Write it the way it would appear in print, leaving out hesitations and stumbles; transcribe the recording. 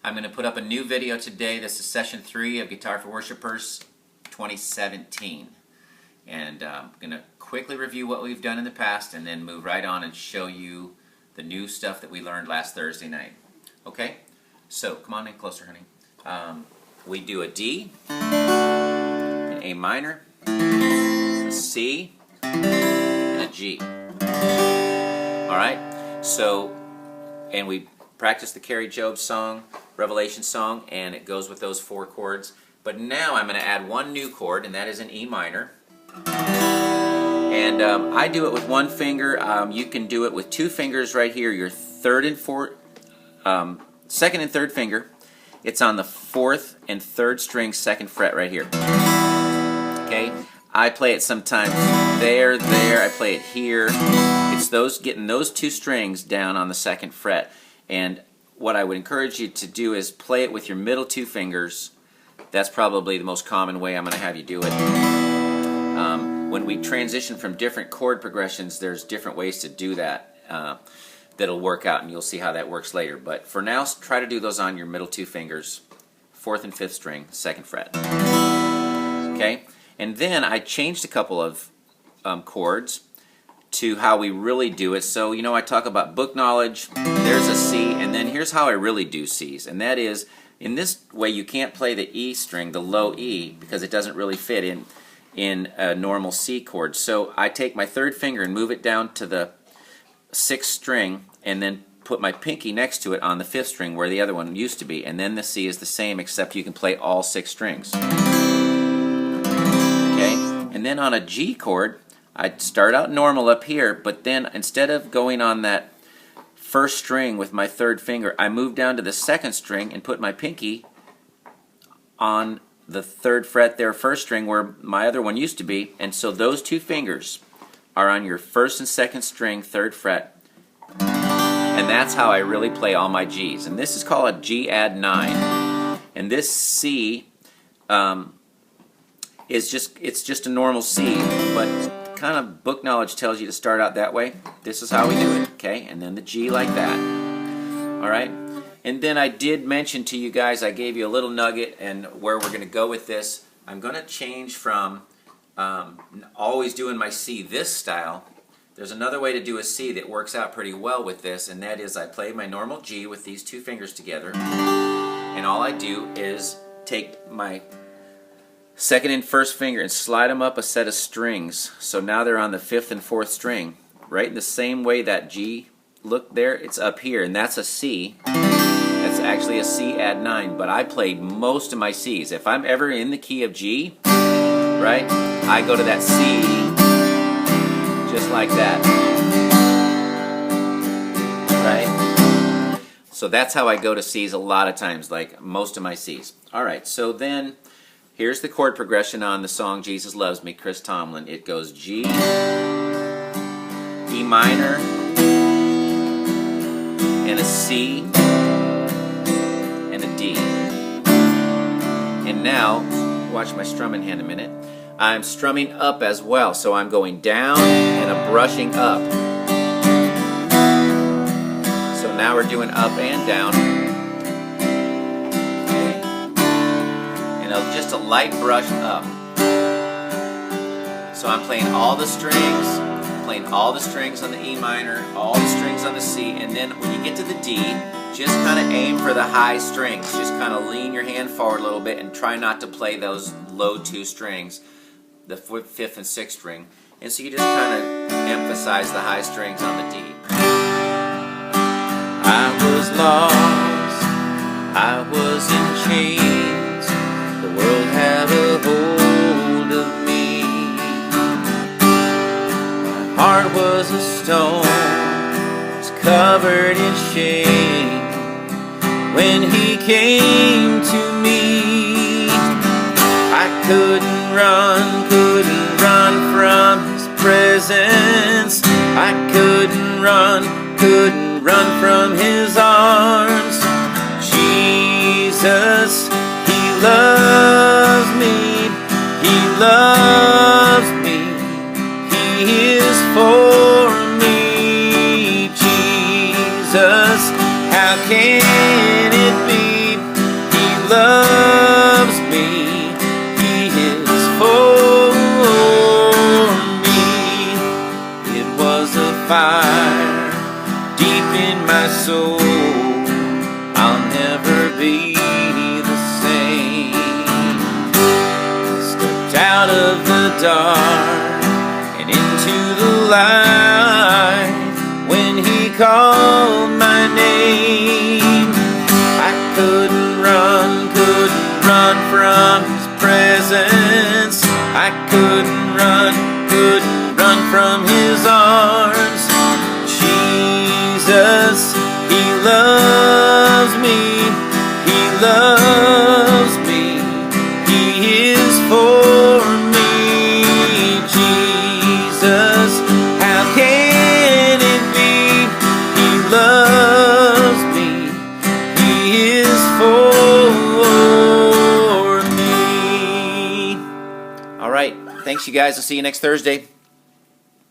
I'm going to put up a new video today. This is session 3 of Guitar for Worshipers 2017. And I'm going to quickly review what we've done in the past and then move right on and show you the new stuff that we learned last Thursday night. Okay? So, come on in closer, honey. We do a D, an A minor, a C, and a G. Alright? So, and we practice the Carrie Job song, Revelation song, and it goes with those 4 chords. But now I'm going to add one new chord, and that is an E minor. And I do it with one finger. You can do it with 2 fingers right here. Your second and third finger. It's on the 4th and 3rd string, 2nd fret right here. Okay, I play it sometimes there. I play it here. It's getting those 2 strings down on the 2nd fret. And what I would encourage you to do is play it with your middle 2 fingers. That's probably the most common way I'm going to have you do it. When we transition from different chord progressions, there's different ways to do that that'll work out, and you'll see how that works later. But for now, try to do those on your middle 2 fingers, 4th and 5th string, 2nd fret. Okay? And then I changed a couple of chords to how we really do it. So, you know, I talk about book knowledge, there's a C, and then here's how I really do Cs. And that is, in this way, you can't play the E string, the low E, because it doesn't really fit in a normal C chord. So I take my 3rd finger and move it down to the 6th string, and then put my pinky next to it on the 5th string where the other one used to be. And then the C is the same, except you can play all 6 strings. Okay? And then on a G chord, I'd start out normal up here, but then instead of going on that 1st string with my 3rd finger, I move down to the 2nd string and put my pinky on the 3rd fret there, 1st string, where my other one used to be. And so those 2 fingers are on your 1st and 2nd string, 3rd fret. And that's how I really play all my Gs. And this is called a G add 9. And this C is just a normal C, but kind of book knowledge tells you to start out that way. This is how we do it, okay? And then the G like that. All right? And then I did mention to you guys, I gave you a little nugget and where we're going to go with this. I'm going to change from always doing my C this style. There's another way to do a C that works out pretty well with this, and that is I play my normal G with these 2 fingers together, and all I do is take my 2nd and 1st finger and slide them up a set of strings. So now they're on the 5th and 4th string. Right in the same way that G looked there, it's up here, and that's a C. That's actually a C add 9, but I played most of my Cs. If I'm ever in the key of G, right, I go to that C just like that. Right? So that's how I go to Cs a lot of times, like most of my Cs. Alright, so then here's the chord progression on the song Jesus Loves Me, Chris Tomlin. It goes G, E minor, and a C, and a D. And now, watch my strumming hand a minute. I'm strumming up as well, so I'm going down and a brushing up. So now we're doing up and down. Okay. And just a light brush up. So I'm playing all the strings, on the E minor, all the strings on the C, and then when you get to the D, just kind of aim for the high strings. Just kind of lean your hand forward a little bit and try not to play those low 2 strings, the 5th and 6th string. And so you just kind of emphasize the high strings on the D. I was lost, I was in chains, the world had a hold of me. My heart was a stone, was covered in shame. When he came to me, I couldn't run from his presence. I couldn't run from his arms. Jesus, he loves me, he is for me. Jesus, how can it be dark and into the light. When He called my name, I couldn't run from His presence. I couldn't run from His arms. Jesus, He loves me. He loves me. He is for me. Jesus, how can it be? He loves me. He is for me. All right. Thanks, you guys. I'll see you next Thursday.